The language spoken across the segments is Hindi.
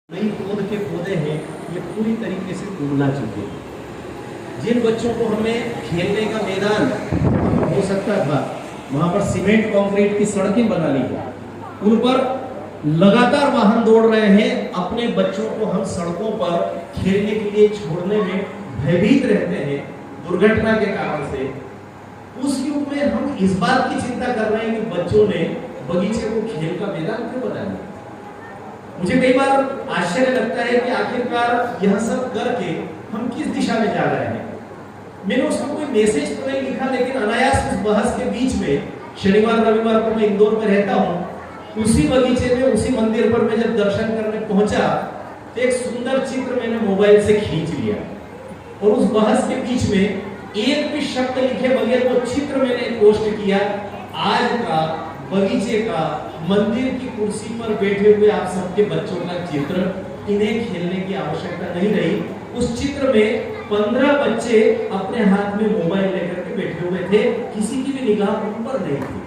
नई पौध के पौधे हैं ये पूरी तरीके से उगना चुके हैं। जिन बच्चों को हमें खेलने का मैदान हो सकता था वहां पर सीमेंट कंक्रीट की सड़कें बना ली है, उन पर लगातार वाहन दौड़ रहे हैं। अपने बच्चों को हम सड़कों पर खेलने के लिए छोड़ने में भयभीत रहते हैं दुर्घटना के कारण से। उस युग में हम इस बात की चिंता कर रहे हैं कि बच्चों ने बगीचे को खेल का मैदान क्यों बना लिया। मुझे कई बार आश्चर्य लगता है कि आखिरकार यह सब करके हम किस दिशा में जा रहे हैं। मैंने उसमें कोई मैसेज तो नहीं लिखा, लेकिन अनायास उस बहस के बीच में शनिवार रविवार को मैं इंदौर में रहता हूँ, उसी बगीचे में उसी मंदिर पर मैं जब दर्शन करने पहुंचा तो एक सुंदर चित्र मैंने मोबाइल से खींच लिया और उस बहस के बीच में एक भी शब्द लिखे बगैर वो चित्र मैंने पोस्ट किया। आज का बगीचे का मंदिर की कुर्सी पर बैठे हुए आप सबके बच्चों का चित्र, इन्हें खेलने की आवश्यकता नहीं रही। उस चित्र में 15 बच्चे अपने हाथ में मोबाइल लेकर के बैठे हुए थे, किसी की भी निगाह उन पर नहीं थी।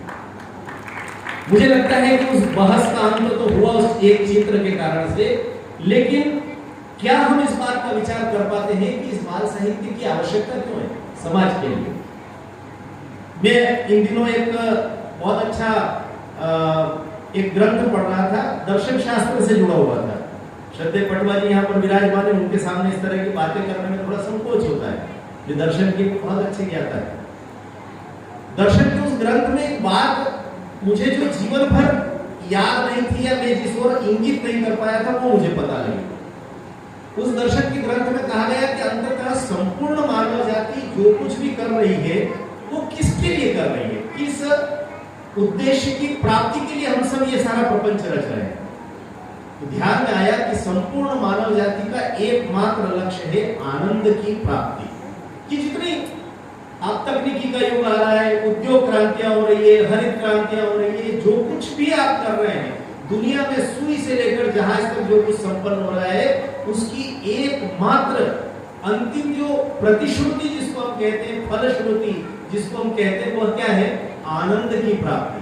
मुझे लगता है कि उस बहस का अंत तो हुआ उस एक चित्र के कारण से, लेकिन क्या हम इस बात का विचार कर पाते हैं कि इस बाल साहित्य की आवश्यकता क्यों है समाज के लिए। मैं इन दिनों एक बहुत अच्छा एक ग्रंथ पढ़ रहा था, दर्शन शास्त्र से जुड़ा हुआ था। श्रद्धेय पटवा जी यहाँ पर विराजमान है, उनके सामने इस तरह की बातें करने में थोड़ा संकोच होता है। ये दर्शन की बहुत अच्छी ज्ञाता है। दर्शन के उस ग्रंथ में एक बात मुझे जो जीवन भर याद नहीं थी या मैं जिस ओर इंगित नहीं कर पाया था वो मुझे पता लगी। उस दर्शन के ग्रंथ में कहा गया कि अंततः संपूर्ण मानव जाति जो कुछ भी कर रही है वो किसके लिए कर रही है, किस उद्देश्य की प्राप्ति के लिए हम सब ये सारा प्रपंच रच रहे हैं। तो ध्यान में आया कि संपूर्ण मानव जाति का एकमात्र लक्ष्य है आनंद की प्राप्ति। कि जितनी अब तकनीकी का युग आ रहा है, उद्योग क्रांतियां हो रही है, हरित क्रांतियां हो रही है, जो कुछ भी आप कर रहे हैं दुनिया में सुई से लेकर जहाज तक जो कुछ संपन्न हो रहा है उसकी एकमात्र अंतिम जो प्रतिश्रुति जिसको हम कहते हैं, फलश्रुति जिसको हम कहते हैं, वह क्या है? आनंद की प्राप्ति।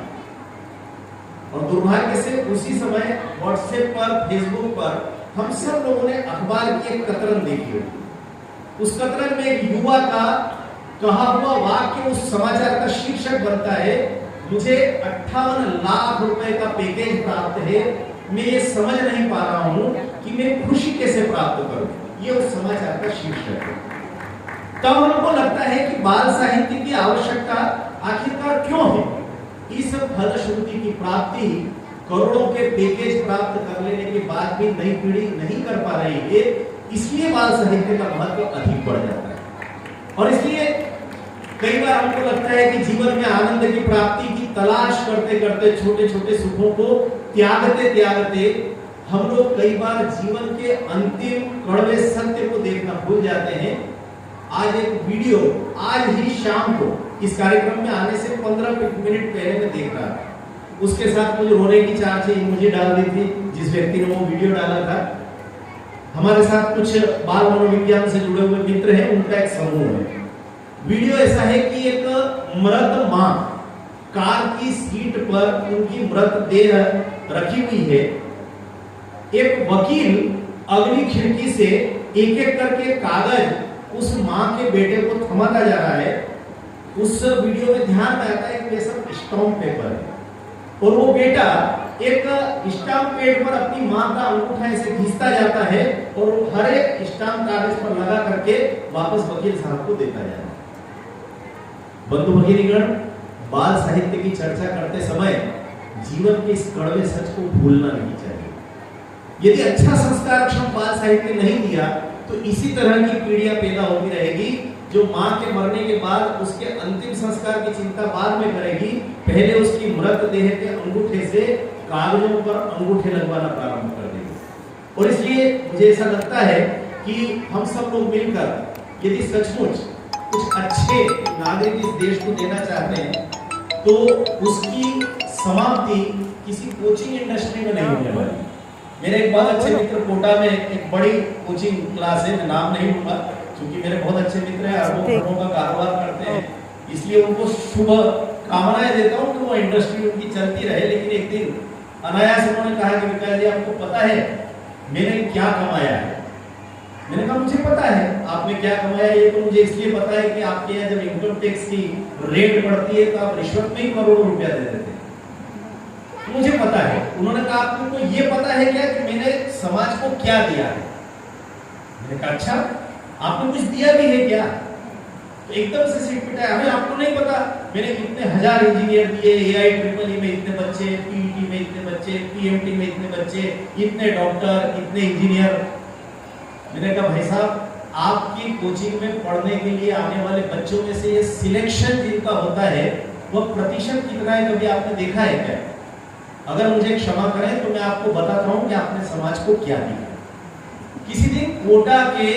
और दुर्भाग्य से उसी समय व्हाट्सएप पर, फेसबुक पर हम सब लोगों ने अखबार की एक कतरन देखी होगी। उस कतरन में एक युवा का कहा हुआ वाक्य उस समाचार का शीर्षक बनता है, मुझे 58 लाख रुपए का पैकेज प्राप्त है, मैं ये समझ नहीं पा रहा हूं कि मैं खुशी कैसे प्राप्त करूं। ये उस समाचार का शीर्षक है। तब हमको लगता है कि बाल साहित्य की आवश्यकता आखिरकार क्यों है। इस फलश्रुति की प्राप्ति करोड़ों के पैकेज प्राप्त कर लेने के बाद भी नई पीढ़ी नहीं कर पा रही है, इसलिए बाल साहित्य का महत्व अधिक बढ़ जाता है। और इसलिए कई बार हमको लगता है कि जीवन में आनंद की प्राप्ति की तलाश करते करते, छोटे छोटे सुखों को त्यागते त्यागते हम लोग कई बार जीवन के अंतिम कड़वे सत्य को देखना भूल जाते हैं। आज एक वीडियो आज ही शाम को इस कार्यक्रम में आने से 15 मिनट पहले मैं देख रहा था, उसके साथ मुझे रोने की चाह मुझे डाल दी थी जिस व्यक्ति ने वो वीडियो डाला था। हमारे साथ कुछ बाल मनोविज्ञान से जुड़े हुए मित्र हैं, उनका एक समूह है। वीडियो ऐसा है कि एक मृत मां कार की सीट पर उनकी मृत देह रखी हुई है। एक वकील अगली खिड़की से एक एक करके कागज उस मां के बेटे को थमाता जा रहा है। उस वीडियो में ध्यान में आता है कि ये सब स्टाम्प पेपर है और वो बेटा एक स्टाम्प पैड पर अपनी मां का अंगूठा ऐसे घिसता जाता है और हर एक स्टाम्प कागज पर लगा करके वापस वकील साहब को देता जाता है। बंधु भगिनीगण, बाल साहित्य की चर्चा करते समय जीवन के इस कड़वे सच को भूलना नहीं चाहिए। यदि अच्छा संस्कारक्षम बाल साहित्य नहीं दिया तो इसी तरह की पीढ़ियां पैदा होती रहेगी जो मां के मरने के बाद उसके अंतिम संस्कार की चिंता बाद में करेगी, पहले उसकी मृत देह के अंगूठे से कागजों पर अंगूठे लगवाना प्रारंभ कर देगी। और इसलिए मुझे ऐसा लगता है कि हम सब लोग मिलकर यदि सचमुच कुछ अच्छे नागरिक इस देश को देना चाहते हैं तो उसकी समाप्ति किसी कोचिंग इंडस्ट्री में नहीं होने वाली। मेरे एक बहुत अच्छे मित्र कोटा में एक बड़ी कोचिंग क्लास है, मैं नाम नहीं लूंगा क्योंकि मेरे बहुत अच्छे मित्र हैं, अरबों करोड़ों का कारोबार करते हैं, इसलिए उनको शुभ कामनाएं देता हूं कि वो इंडस्ट्री उनकी चलती रहे। लेकिन एक दिन अनायास उन्होंने कहा कि विकास जी, आपको पता है मैंने क्या कमाया है। मैंने कहा मुझे पता है आपने क्या कमाया, ये तो मुझे इसलिए पता है कि आपके यहाँ जब इनकम टैक्स की रेट बढ़ती है तो आप रिश्वत में ही करोड़ों रुपया दे देते हैं, तो मुझे पता है। उन्होंने कहा आपको ये पता है क्या कि मैंने समाज को क्या दिया है। मैंने कहा अच्छा, आपने कुछ दिया भी है क्या। तो एकदम से सीट पिटाया, हमें आपको नहीं पता मैंने कितने हजार इंजीनियर दिए, AIEEE में इतने बच्चे, PET में इतने बच्चे, PMT में इतने बच्चे, इतने डॉक्टर, इतने इंजीनियर। मैंने कहा भाई साहब आपकी कोचिंग में पढ़ने के लिए आने वाले बच्चों में से ये सिलेक्शन जिनका होता है वह प्रतिशत कितना है, कभी आपने देखा है क्या। अगर मुझे क्षमा करें तो मैं आपको बताता हूं कि आपने समाज को क्या दिया। किसी दिन कोटा के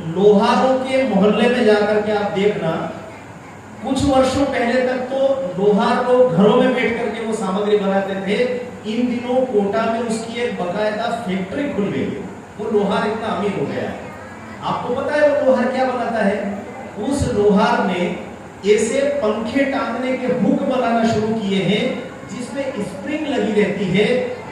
लोहारों के मोहल्ले में जाकर के आप देखना, कुछ वर्षों पहले तक तो लोहार लोग घरों में बैठ करके वो सामग्री बनाते थे। इन दिनों कोटा में उसकी एक बकायदा फैक्ट्री खुल गई है, वो लोहार इतना अमीर हो गया है। आपको पता है वो लोहार क्या बनाता है। उस लोहार ने ऐसे पंखे टांगने के हुक बनाना शुरू किए हैं जिसमें स्प्रिंग लगी रहती है।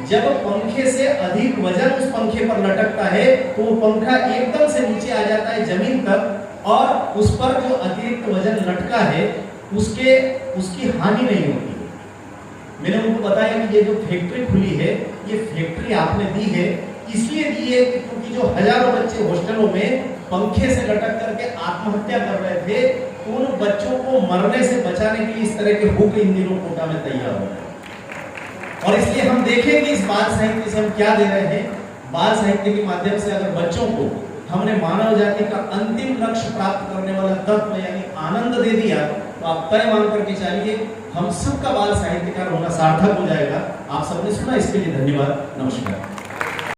जब पंखे से अधिक वजन उस पंखे पर लटकता है तो वो पंखा एकदम से नीचे आ जाता है जमीन तक, और उस पर जो अतिरिक्त वजन लटका है उसकी हानि नहीं होती है। मैंने उनको बताया कि ये जो फैक्ट्री खुली है ये फैक्ट्री आपने दी है, इसलिए दी है क्योंकि जो हजारों बच्चे हॉस्टलों में पंखे से लटक करके आत्महत्या कर रहे थे, उन बच्चों को मरने से बचाने के लिए इस तरह के हुक इन दिनों कोटा में तैयार हो रहे हैं। और इसलिए हम देखेंगे इस बाल साहित्य से हम क्या दे रहे हैं। बाल साहित्य के माध्यम से अगर बच्चों को हमने मानव जाति का अंतिम लक्ष्य प्राप्त करने वाला तत्व यानी आनंद दे दिया, तो आप तय मान करके चलिए हम सबका बाल साहित्यकार होना सार्थक हो जाएगा। आप सबने सुना, इसके लिए धन्यवाद, नमस्कार।